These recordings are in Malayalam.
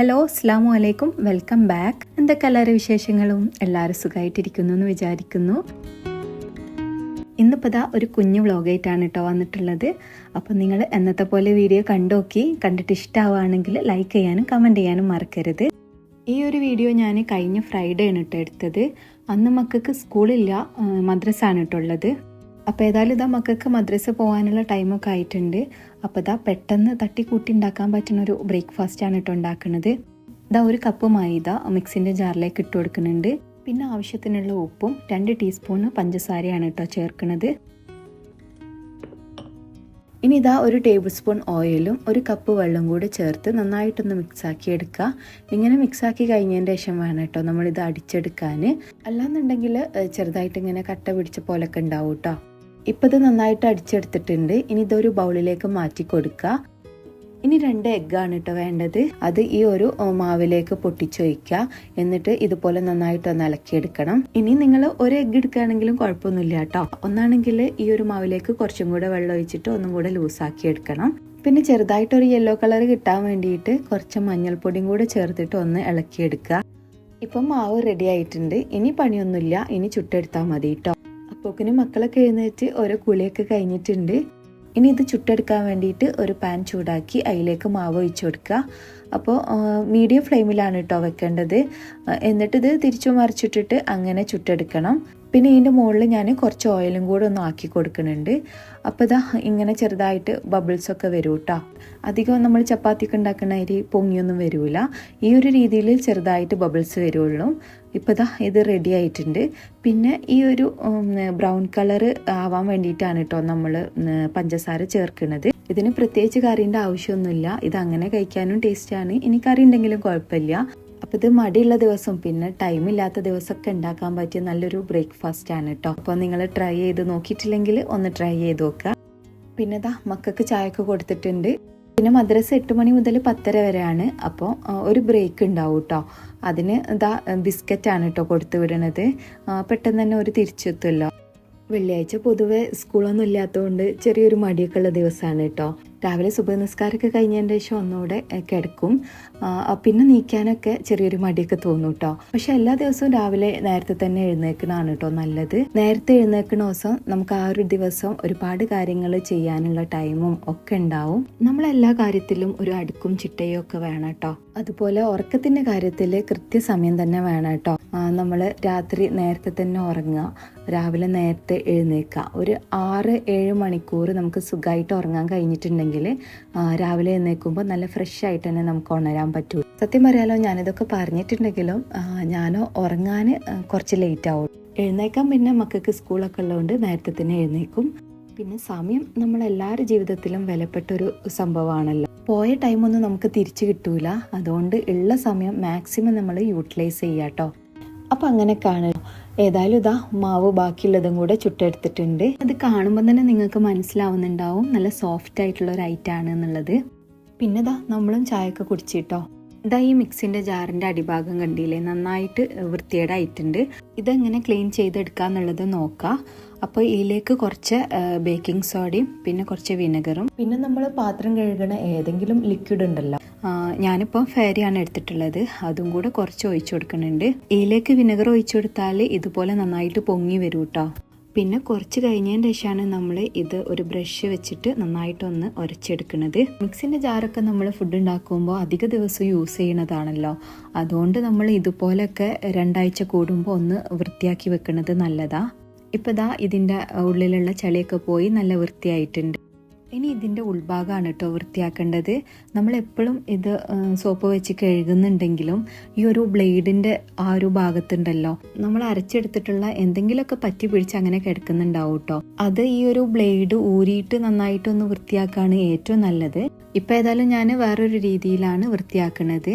ഹലോ, അസ്സലാമു അലൈക്കും, വെൽക്കം ബാക്ക്. എന്തൊക്കെ എല്ലാവരുടെ വിശേഷങ്ങളും? എല്ലാവരും സുഖമായിട്ടിരിക്കുന്നു എന്ന് വിചാരിക്കുന്നു. ഇന്നിപ്പോൾ ഒരു കുഞ്ഞു വ്ളോഗായിട്ടാണ് കേട്ടോ വന്നിട്ടുള്ളത്. അപ്പോൾ നിങ്ങൾ എന്നത്തെ പോലെ വീഡിയോ കണ്ടിട്ട് ഇഷ്ടമാവുകയാണെങ്കിൽ ലൈക്ക് ചെയ്യാനും കമൻറ്റ് ചെയ്യാനും മറക്കരുത്. ഈ ഒരു വീഡിയോ ഞാൻ കഴിഞ്ഞ ഫ്രൈഡേ ആണ് കേട്ടോ എടുത്തത്. അന്ന് മക്കൾക്ക് സ്കൂളില്ല, മദ്രസ ആണ് കേട്ടുള്ളത്. അപ്പോൾ ഏതായാലും മക്കൾക്ക് മദ്രസ പോകാനുള്ള ടൈമൊക്കെ ആയിട്ടുണ്ട്. അപ്പോൾ പെട്ടെന്ന് തട്ടിക്കൂട്ടി ഉണ്ടാക്കാൻ പറ്റുന്നൊരു ബ്രേക്ക്ഫാസ്റ്റാണ് കേട്ടോ ഉണ്ടാക്കുന്നത്. ഒരു കപ്പ് മൈദ മിക്സിൻ്റെ ജാറിലേക്ക് ഇട്ട് കൊടുക്കുന്നുണ്ട്. പിന്നെ ആവശ്യത്തിനുള്ള ഉപ്പും 2 ടീസ്പൂൺ പഞ്ചസാരയാണ് കേട്ടോ ചേർക്കുന്നത്. ഇനി 1 ടേബിൾ സ്പൂൺ ഓയിലും 1 കപ്പ് വെള്ളം കൂടി ചേർത്ത് നന്നായിട്ടൊന്ന് മിക്സാക്കി എടുക്കുക. ഇങ്ങനെ മിക്സാക്കി കഴിഞ്ഞതിന് ശേഷം വേണം കേട്ടോ നമ്മളിത് അടിച്ചെടുക്കാൻ. അല്ലാന്നുണ്ടെങ്കിൽ ചെറുതായിട്ട് ഇങ്ങനെ കട്ട പിടിച്ച പോലൊക്കെ ഉണ്ടാവും കേട്ടോ. ഇപ്പോൾ ഇത് നന്നായിട്ട് അടിച്ചെടുത്തിട്ടുണ്ട്. ഇനി ഇതൊരു ബൗളിലേക്ക് മാറ്റി കൊടുക്കുക. ഇനി 2 എഗ്ഗാണ് കേട്ടോ വേണ്ടത്. അത് ഈ ഒരു മാവിലേക്ക് പൊട്ടിച്ചൊഴിക്കുക. എന്നിട്ട് ഇതുപോലെ നന്നായിട്ടൊന്ന് ഇളക്കിയെടുക്കണം. ഇനി നിങ്ങൾ 1 എഗ്ഗ് എടുക്കുകയാണെങ്കിലും കുഴപ്പമൊന്നുമില്ല കേട്ടോ. ഒന്നാണെങ്കിൽ ഈ ഒരു മാവിലേക്ക് കുറച്ചും കൂടെ വെള്ളം ഒഴിച്ചിട്ട് ഒന്നും കൂടെ ലൂസാക്കി എടുക്കണം. പിന്നെ ചെറുതായിട്ടൊരു യെല്ലോ കളർ കിട്ടാൻ വേണ്ടിയിട്ട് കുറച്ച് മഞ്ഞൾപ്പൊടിയും കൂടെ ചേർത്തിട്ട് ഒന്ന് ഇളക്കിയെടുക്കുക. ഇപ്പം മാവ് റെഡി ആയിട്ടുണ്ട്. ഇനി പണിയൊന്നുമില്ല, ഇനി ചുട്ടെടുത്താൽ മതി കേട്ടോ. അപ്പോക്കിന് മക്കളൊക്കെ എഴുന്നേറ്റ് ഓരോ കുളിയൊക്കെ കഴിഞ്ഞിട്ടുണ്ട്. ഇനി ഇത് ചുട്ടെടുക്കാൻ വേണ്ടിയിട്ട് ഒരു പാൻ ചൂടാക്കി അതിലേക്ക് മാവ് ഒഴിച്ചു കൊടുക്കുക. അപ്പോൾ മീഡിയം ഫ്ലെയിമിലാണ് കേട്ടോ വെക്കേണ്ടത്. എന്നിട്ട് ഇത് തിരിച്ചു മറിച്ചിട്ടിട്ട് അങ്ങനെ ചുട്ടെടുക്കണം. പിന്നെ ഇതിൻ്റെ മുകളിൽ ഞാൻ കുറച്ച് ഓയിലും കൂടെ ഒന്ന് ആക്കി കൊടുക്കുന്നുണ്ട്. അപ്പോൾ ഇങ്ങനെ ചെറുതായിട്ട് ബബിൾസൊക്കെ വരും കേട്ടോ. അധികം നമ്മൾ ചപ്പാത്തിക്ക് ഉണ്ടാക്കുന്ന അരി പൊങ്ങിയൊന്നും വരില്ല. ഈ ഒരു രീതിയിൽ ചെറുതായിട്ട് ബബിൾസ് വരുള്ളൂ. ഇപ്പോൾ ഇത് റെഡി ആയിട്ടുണ്ട്. പിന്നെ ഈ ഒരു ബ്രൗൺ കളർ ആവാൻ വേണ്ടിയിട്ടാണ് കേട്ടോ നമ്മൾ പഞ്ചസാര ചേർക്കുന്നത്. ഇതിന് പ്രത്യേകിച്ച് കറിൻ്റെ ആവശ്യമൊന്നുമില്ല. ഇത് അങ്ങനെ കഴിക്കാനും ടേസ്റ്റാണ്. ഇനി കറി ഉണ്ടെങ്കിലും കുഴപ്പമില്ല. അപ്പോൾ ഇത് മടിയുള്ള ദിവസം പിന്നെ ടൈമില്ലാത്ത ദിവസമൊക്കെ ഉണ്ടാക്കാൻ പറ്റിയ നല്ലൊരു ബ്രേക്ക്ഫാസ്റ്റ് ആണ് കേട്ടോ. അപ്പോൾ നിങ്ങൾ ട്രൈ ചെയ്ത് നോക്കിയിട്ടില്ലെങ്കിൽ ഒന്ന് ട്രൈ ചെയ്ത് നോക്കുക. പിന്നെ മക്കൾക്ക് ചായയൊക്കെ കൊടുത്തിട്ടുണ്ട്. പിന്നെ മദ്രസ 8 മണി മുതൽ 10:30 വരെയാണ്. അപ്പോൾ ഒരു ബ്രേക്ക് ഉണ്ടാവും കേട്ടോ. അതിന് ബിസ്ക്കറ്റാണ് കേട്ടോ കൊടുത്തു വിടണത്. പെട്ടെന്ന് തന്നെ ഒരു തിരിച്ചെത്തുമല്ലോ. വെള്ളിയാഴ്ച പൊതുവെ സ്കൂളൊന്നും ഇല്ലാത്തതുകൊണ്ട് ചെറിയൊരു മടിയൊക്കെ ഉള്ള ദിവസമാണ് കേട്ടോ. രാവിലെ സുബഹ് നിസ്കാരമൊക്കെ കഴിഞ്ഞതിന് ശേഷം ഒന്നുകൂടെ കിടക്കും. പിന്നെ നീക്കാനൊക്കെ ചെറിയൊരു മടിയൊക്കെ തോന്നും കേട്ടോ. പക്ഷെ എല്ലാ ദിവസവും രാവിലെ നേരത്തെ തന്നെ എഴുന്നേൽക്കണതാണ് കേട്ടോ നല്ലത്. നേരത്തെ എഴുന്നേൽക്കുന്ന ദിവസം നമുക്ക് ആ ഒരു ദിവസം ഒരുപാട് കാര്യങ്ങൾ ചെയ്യാനുള്ള ടൈമും ഒക്കെ ഉണ്ടാവും. നമ്മളെല്ലാ കാര്യത്തിലും ഒരു അടുക്കും ചിട്ടയും ഒക്കെ വേണം കേട്ടോ. അതുപോലെ ഉറക്കത്തിൻ്റെ കാര്യത്തിൽ കൃത്യസമയം തന്നെ വേണം കേട്ടോ. നമ്മൾ രാത്രി നേരത്തെ തന്നെ ഉറങ്ങുക, രാവിലെ നേരത്തെ എഴുന്നേൽക്കുക. ഒരു 6-7 മണിക്കൂർ നമുക്ക് സുഖമായിട്ട് ഉറങ്ങാൻ കഴിഞ്ഞിട്ടുണ്ടെങ്കിൽ രാവിലെ എഴുന്നേൽക്കുമ്പോൾ നല്ല ഫ്രഷ് ആയിട്ട് തന്നെ നമുക്ക് ഉണരാൻ പറ്റൂ. സത്യം പറയാലോ, ഞാനിതൊക്കെ പറഞ്ഞിട്ടുണ്ടെങ്കിലും ഞാൻ ഉറങ്ങാൻ കുറച്ച് ലേറ്റ് ആവും. എഴുന്നേക്കാൻ പിന്നെ മക്കൾക്ക് സ്കൂളൊക്കെ ഉള്ളതുകൊണ്ട് നേരത്തെ തന്നെ എഴുന്നേൽക്കും. പിന്നെ സമയം നമ്മളെല്ലാവരുടെ ജീവിതത്തിലും വിലപ്പെട്ടൊരു സംഭവമാണല്ലോ. പോയ ടൈമൊന്നും നമുക്ക് തിരിച്ചു കിട്ടൂല. അതുകൊണ്ട് ഉള്ള സമയം മാക്സിമം നമ്മൾ യൂട്ടിലൈസ് ചെയ്യാം കേട്ടോ. അപ്പം അങ്ങനെ കാണുക. ഏതായാലും മാവ് ബാക്കിയുള്ളതും കൂടെ ചുട്ടെടുത്തിട്ടുണ്ട്. അത് കാണുമ്പോൾ തന്നെ നിങ്ങൾക്ക് മനസ്സിലാവുന്നുണ്ടാവും നല്ല സോഫ്റ്റ് ആയിട്ടുള്ള ഒരു ഐറ്റാണ് എന്നുള്ളത്. പിന്നെ നമ്മളും ചായയൊക്കെ കുടിച്ചിട്ടോ. ഈ മിക്സിൻ്റെ ജാറിൻ്റെ അടിഭാഗം കണ്ടില്ലേ, നന്നായിട്ട് വൃത്തികേടായിട്ടുണ്ട്. ഇതെങ്ങനെ ക്ലീൻ ചെയ്തെടുക്കാന്നുള്ളത് നോക്കാം. അപ്പോൾ ഇതിലേക്ക് കുറച്ച് ബേക്കിംഗ് സോഡയും പിന്നെ കുറച്ച് വിനെഗറും പിന്നെ നമ്മൾ പാത്രം കഴുകണ ഏതെങ്കിലും ലിക്വിഡ് ഉണ്ടല്ലോ, ഞാനിപ്പോൾ ഫെയറിയാണ് എടുത്തിട്ടുള്ളത്, അതും കൂടെ കുറച്ച് ഒഴിച്ചു കൊടുക്കുന്നുണ്ട്. ഇതിലേക്ക് വിനെഗർ ഒഴിച്ചു കൊടുത്താൽ ഇതുപോലെ നന്നായിട്ട് പൊങ്ങി വരും കേട്ടോ. പിന്നെ കുറച്ച് കഴിഞ്ഞതിന് ശേഷമാണ് നമ്മൾ ഇത് ഒരു ബ്രഷ് വെച്ചിട്ട് നന്നായിട്ടൊന്ന് ഉരച്ചെടുക്കുന്നത്. മിക്സിൻ്റെ ജാറൊക്കെ നമ്മൾ ഫുഡ് ഉണ്ടാക്കുമ്പോൾ അധിക ദിവസം യൂസ് ചെയ്യണതാണല്ലോ. അതുകൊണ്ട് നമ്മൾ ഇതുപോലെയൊക്കെ 2 ആഴ്ച കൂടുമ്പോൾ ഒന്ന് വൃത്തിയാക്കി വെക്കുന്നത് നല്ലതാണ്. ഇപ്പോൾ ഇതിൻ്റെ ഉള്ളിലുള്ള ചളിയൊക്കെ പോയി നല്ല വൃത്തിയായിട്ടുണ്ട്. ഇനി ഇതിൻ്റെ ഉൾഭാഗമാണ് കേട്ടോ വൃത്തിയാക്കേണ്ടത്. നമ്മളെപ്പോഴും ഇത് സോപ്പ് വെച്ച് കഴുകുന്നുണ്ടെങ്കിലും ഈ ഒരു ബ്ലേഡിൻ്റെ ആ ഒരു ഭാഗത്തുണ്ടല്ലോ, നമ്മൾ അരച്ചെടുത്തിട്ടുള്ള എന്തെങ്കിലുമൊക്കെ പറ്റി പിടിച്ച് അങ്ങനെ കിടക്കുന്നുണ്ടാവും കേട്ടോ. അത് ഈ ഒരു ബ്ലേഡ് ഊരിയിട്ട് നന്നായിട്ടൊന്ന് വൃത്തിയാക്കാണ് ഏറ്റവും നല്ലത്. ഇപ്പം ഏതായാലും ഞാൻ വേറൊരു രീതിയിലാണ് വൃത്തിയാക്കുന്നത്.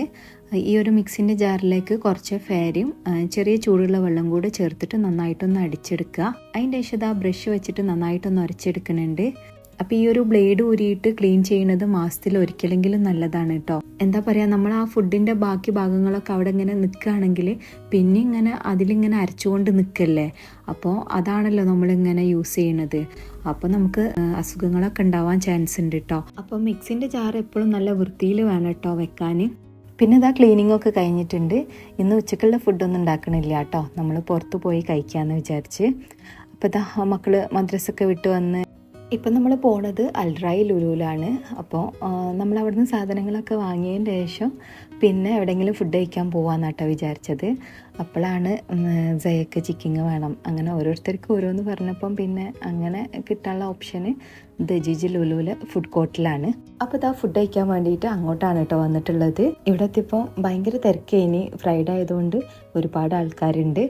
ഈ ഒരു മിക്സിൻ്റെ ജാറിലേക്ക് കുറച്ച് ഫെയറിയും ചെറിയ ചൂടുള്ള വെള്ളം കൂടെ ചേർത്തിട്ട് നന്നായിട്ടൊന്ന് അടിച്ചെടുക്കുക. അതിൻ്റെ ശേഷം ബ്രഷ് വെച്ചിട്ട് നന്നായിട്ടൊന്ന് ഉരച്ചെടുക്കുന്നുണ്ട്. അപ്പോൾ ഈ ഒരു ബ്ലേഡ് ഊരിയിട്ട് ക്ലീൻ ചെയ്യുന്നത് മാസത്തിൽ ഒരിക്കലെങ്കിലും നല്ലതാണ് കേട്ടോ. എന്താ പറയുക, നമ്മൾ ആ ഫുഡിൻ്റെ ബാക്കി ഭാഗങ്ങളൊക്കെ അവിടെ ഇങ്ങനെ നിൽക്കുകയാണെങ്കിൽ പിന്നെ ഇങ്ങനെ അതിലിങ്ങനെ അരച്ചുകൊണ്ട് നിൽക്കല്ലേ. അപ്പോൾ അതാണല്ലോ നമ്മളിങ്ങനെ യൂസ് ചെയ്യണത്. അപ്പോൾ നമുക്ക് അസുഖങ്ങളൊക്കെ ഉണ്ടാവാൻ ചാൻസ് ഉണ്ട് കേട്ടോ. അപ്പോൾ മിക്സിൻ്റെ ജാർ എപ്പോഴും നല്ല വൃത്തിയിൽ വേണം കേട്ടോ വെക്കാൻ. പിന്നെ ഇതാ ക്ലീനിങ് ഒക്കെ കഴിഞ്ഞിട്ടുണ്ട്. ഇന്ന് ഉച്ചക്കുള്ള ഫുഡൊന്നും ഉണ്ടാക്കണില്ല കേട്ടോ, നമ്മൾ പുറത്ത് പോയി കഴിക്കാമെന്ന് വിചാരിച്ച്. അപ്പോൾ ഇതാ മക്കൾ മദ്രസൊക്കെ വിട്ട് വന്ന് ഇപ്പം നമ്മൾ പോണത് അൽറായി ലുലുവിലാണ്. അപ്പോൾ നമ്മൾ അവിടുന്ന് സാധനങ്ങളൊക്കെ വാങ്ങിയതിന് ശേഷം പിന്നെ എവിടെയെങ്കിലും ഫുഡ് കഴിക്കാൻ പോകാമെന്നാട്ടോ വിചാരിച്ചത്. അപ്പോഴാണ് സയക്ക് ചിക്കിങ് വേണം, അങ്ങനെ ഓരോരുത്തർക്കും ഓരോന്ന് പറഞ്ഞപ്പം പിന്നെ അങ്ങനെ കിട്ടാനുള്ള ഓപ്ഷന് ദജീജ് ലുലുവിലെ ഫുഡ് കോർട്ടിലാണ്. അപ്പോൾ ഇതാ ഫുഡ് കഴിക്കാൻ വേണ്ടിയിട്ട് അങ്ങോട്ടാണ് കേട്ടോ വന്നിട്ടുള്ളത്. ഇവിടെ എത്തിയപ്പോൾ ഭയങ്കര തിരക്കേനി, ഫ്രൈഡേ ആയതുകൊണ്ട് ഒരുപാട് ആൾക്കാരുണ്ട്.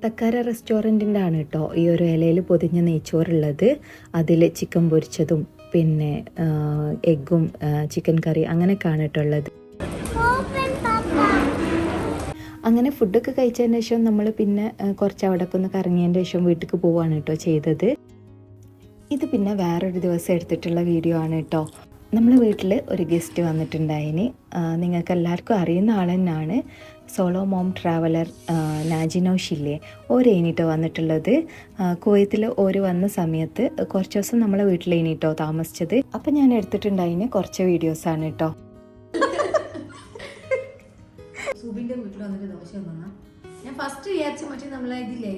തക്കാര റെസ്റ്റോറൻറ്റിൻ്റെ ആണ് കേട്ടോ ഈ ഒരു ഇലയിൽ പൊതിഞ്ഞ നെയ്ച്ചോറുള്ളത്. അതിൽ ചിക്കൻ പൊരിച്ചതും പിന്നെ എഗ്ഗും ചിക്കൻ കറി അങ്ങനെയൊക്കെയാണ് കേട്ടോ ഉള്ളത്. അങ്ങനെ ഫുഡൊക്കെ കഴിച്ചതിന് ശേഷം നമ്മൾ പിന്നെ കുറച്ച് അവിടെയൊക്കെ ഒന്ന് കറങ്ങിയതിന് ശേഷം വീട്ടിലേക്ക് പോവുകയാണ് കേട്ടോ ചെയ്തത്. ഇത് പിന്നെ വേറൊരു ദിവസം എടുത്തിട്ടുള്ള വീഡിയോ ആണ് കേട്ടോ. നമ്മൾ വീട്ടിൽ ഒരു ഗസ്റ്റ് വന്നിട്ടുണ്ടായിന്. നിങ്ങൾക്ക് എല്ലാവർക്കും അറിയുന്ന ആൾ തന്നെയാണ്, സോളോ മോം ട്രാവലർ നാജിനോഷില്ലേ, ഓരേനിട്ടോ വന്നിട്ടുള്ളത്. കുവൈത്തിൽ ഓര് വന്ന സമയത്ത് കുറച്ച് ദിവസം നമ്മളെ വീട്ടിലേനിട്ടോ താമസിച്ചത്. അപ്പം ഞാൻ എടുത്തിട്ടുണ്ടായിന് കുറച്ച് വീഡിയോസാണ് കേട്ടോ. സുബിന്റെ വീട്ടിൽ വന്നിട്ട് ദോശ വന്നാ ഞാൻ ഫസ്റ്റ് വിചാരിച്ച മറ്റേ നമ്മളെ ഇതില്ലേ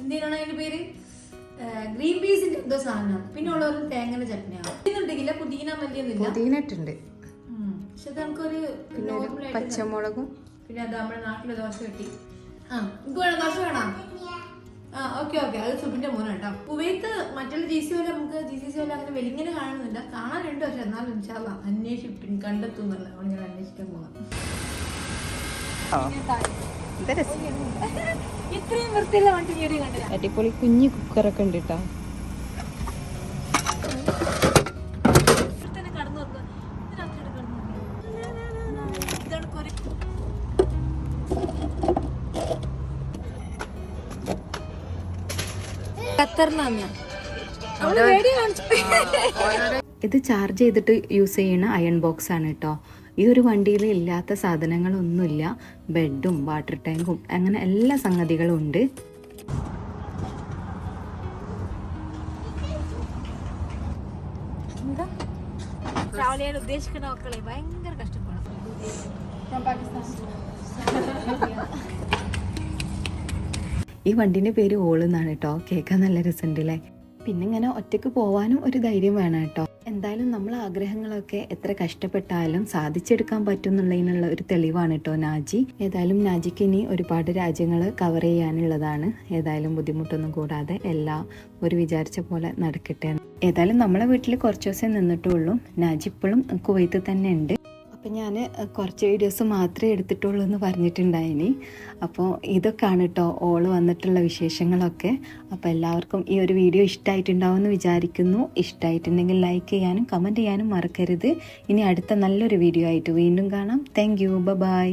എന്തിനാണ് അതിന്റെ പേര്, ഗ്രീൻ പീസിന്റെ എന്തോ സാധനം, പിന്നെ ഉള്ളവരും തേങ്ങയുടെ ചട്നിയാണ്. ഇന്നുണ്ടെങ്കില്ല പുതിന മല്ലിയൊന്നുമില്ല, പുതിനട്ടുണ്ട്, പക്ഷെ അത് നമുക്കൊരു പച്ചമുളകും പിന്നെ അത് നമ്മുടെ നാട്ടിലെ ദോശ കിട്ടി. എനിക്ക് വേണം ദോശ വേണം. ഓക്കെ അത് സുബിന്റെ മോനാണ് കേട്ടോ. കുവൈത്ത് മറ്റുള്ള GC പോലെ നമുക്ക് GCC പോലെ അങ്ങനെ വെലിങ്ങനെ കാണുന്നില്ല, കാണാനുണ്ട്. പക്ഷെ എന്നാലും ഇൻഷാല്ലാ അന്വേഷിപ്പിക്കും, കണ്ടെത്തുന്നല്ല, അങ്ങനെ അന്വേഷിക്കാൻ പോകാം. ഇത്രയും വൃത്തിയുള്ള വണ്ടി കയറി കണ്ടില്ല. അടിപൊളി കുഞ്ഞു കുക്കറൊക്കെ ഉണ്ട് കേട്ടോ. ഇത് ചാർജ് ചെയ്തിട്ട് യൂസ് ചെയ്യുന്ന അയൺ ബോക്സ് ആണ് കേട്ടോ. ഈ ഒരു വണ്ടിയിൽ ഇല്ലാത്ത സാധനങ്ങളൊന്നുമില്ല, ബെഡും വാട്ടർ ടാങ്കും അങ്ങനെ എല്ലാ സംഗതികളും ഉണ്ട്. ഉദ്ദേശിക്കുന്ന മക്കളെ ഭയങ്കര കഷ്ടപ്പാടാണ്. ഈ വണ്ടിൻ്റെ പേര് ഓളെന്നാണ് കേട്ടോ. കേൾക്കാൻ നല്ല രസമുണ്ടല്ലേ. പിന്നെ ഇങ്ങനെ ഒറ്റയ്ക്ക് പോവാനും ഒരു ധൈര്യം വേണം കേട്ടോ. എന്തായാലും നമ്മൾ ആഗ്രഹങ്ങളൊക്കെ എത്ര കഷ്ടപ്പെട്ടാലും സാധിച്ചെടുക്കാൻ പറ്റുന്നുള്ളതിനുള്ള ഒരു തെളിവാണ് കേട്ടോ നാജി. ഏതായാലും നാജിക്ക് ഇനി ഒരുപാട് രാജ്യങ്ങൾ കവർ ചെയ്യാനുള്ളതാണ്. ഏതായാലും ബുദ്ധിമുട്ടൊന്നും കൂടാതെ എല്ലാം ഒരു വിചാരിച്ച പോലെ നടക്കട്ടെ. ഏതായാലും നമ്മളെ വീട്ടിൽ കുറച്ച് ദിവസം നിന്നിട്ടുള്ളൂ. നാജി ഇപ്പോഴും കുവൈത്തിൽ തന്നെ ഉണ്ട്. അപ്പം ഞാൻ കുറച്ച് വീഡിയോസ് മാത്രമേ എടുത്തിട്ടുള്ളൂ എന്ന് പറഞ്ഞിട്ടുണ്ടായിനി. അപ്പോൾ ഇതൊക്കെയാണ് കേട്ടോ ഓള് വന്നിട്ടുള്ള വിശേഷങ്ങളൊക്കെ. അപ്പോൾ എല്ലാവർക്കും ഈ ഒരു വീഡിയോ ഇഷ്ടമായിട്ടുണ്ടാവുമെന്ന് വിചാരിക്കുന്നു. ഇഷ്ടമായിട്ടുണ്ടെങ്കിൽ ലൈക്ക് ചെയ്യാനും കമൻറ്റ് ചെയ്യാനും മറക്കരുത്. ഇനി അടുത്ത നല്ലൊരു വീഡിയോ ആയിട്ട് വീണ്ടും കാണാം. Thank you, by.